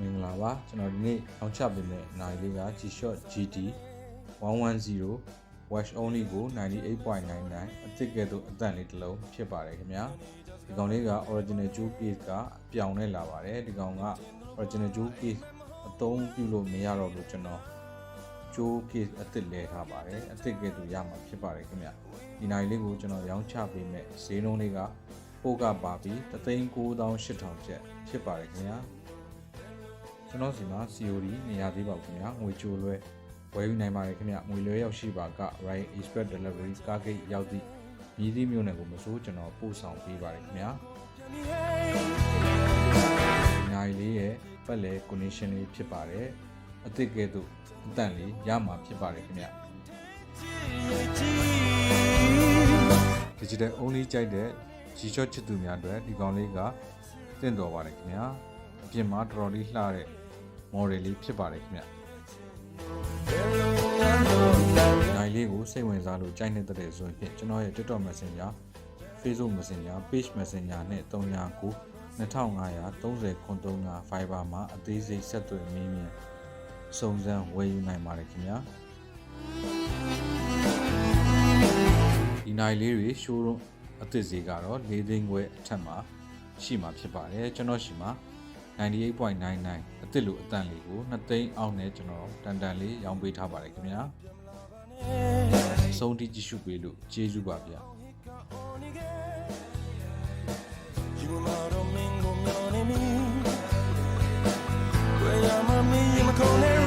မင်္ဂလာပါကျွန်တော်ဒီနေ့အောင်ချပေးမယ့်နိုင်လေးက G-Shock GT 110 Watch Only ကို 98.99 အသစ်ကဲ့သို့အသံလေးတစ်လုံးဖြစ်ပါတယ်ခင်ဗျာဒီကောင်လေးက Original Jewel Case ကအပြောင်းနဲ့လာပါတယ်ဒီကောင်က Original Jewel Case အသုံးပြုလို့မရတော့လို့ကျွန်တော် Jewel Case အသစ်လဲထားပါတယ်အသစ်ကဲ့သို့ရမှာဖြစ်ပါတယ်ခင်ဗျာဒီနိုင်လေးကိုကျွန်တော်ရောင်းချပေးမယ့်ဈေးနှုန်းလေးကပို့ကပါပြီး 398,000 ကျပ်ဖြစ်ပါတယ်ခင်ဗျာကျွန်တော်စီမှာ COD နေရာသေးပါဘူးခင်ဗျာငွေကြိုလွှဲဝယ်ယူနိုင်ပါတယ်ခင်ဗျာငွေလွှဲရောက်ရှိပါက Ryan Express Delivery ကားဂိတ်ရောက်သည့်မြည်သည့်မြို့နယ်ကိုမစိုးကျွန်တော်ပို့ဆောင်ပေးပါတယ်ခင်ဗျာနိုင်လေးရဲ့ပတ်လည် connection လေးဖြစ်ပါတယ်အသစ်ကဲ့သို့အတန့်လေးရမှာဖြစ်ပါတယ်ခင်ဗျာ Digital only ကြိုက်တဲ့ G-Shock ချစ်သူများအတွက်ဒီကောင်လေးကသင့်တော်ပါတယ်ခင်ဗျာအပြင်မှာတော်တော်လေးလှတဲ့ model လေးဖြစ်ပါတယ်ခင်ဗျာနိုင်လေးကိုစိတ်ဝင်စားလို့ကြိုက်နေတဲ့ဆိုရင်ကျွန်တော်ရဲ့ TikTok Messenger Facebook Messenger Page Messenger နဲ့39 2530 Viber မှာအသေးစိတ်ဆက်သွယ်မင်းမြင်စုံစမ်းဝယ်ယူနိုင်ပါတယ်ခင်ဗျာဒီနိုင်လေးတွေ showroom အသစ်ဈေးကတော့4သိန်းခွဲအထက်မှာရှိမှာဖြစ်ပါတယ်ကျွန်တော်ရှိမှာ 98.99 အသစ်လိုအတန်လေးကို2သိန်းအောက်နဲ့ကျွန်တော်တန်တန်လေးရောင်းပေးထားပါတယ်ခင်ဗျာအဆုံးထိကြည့်ရှုပေးလို့ကျေးဇူးပါဗျာWhere am I, me, I'm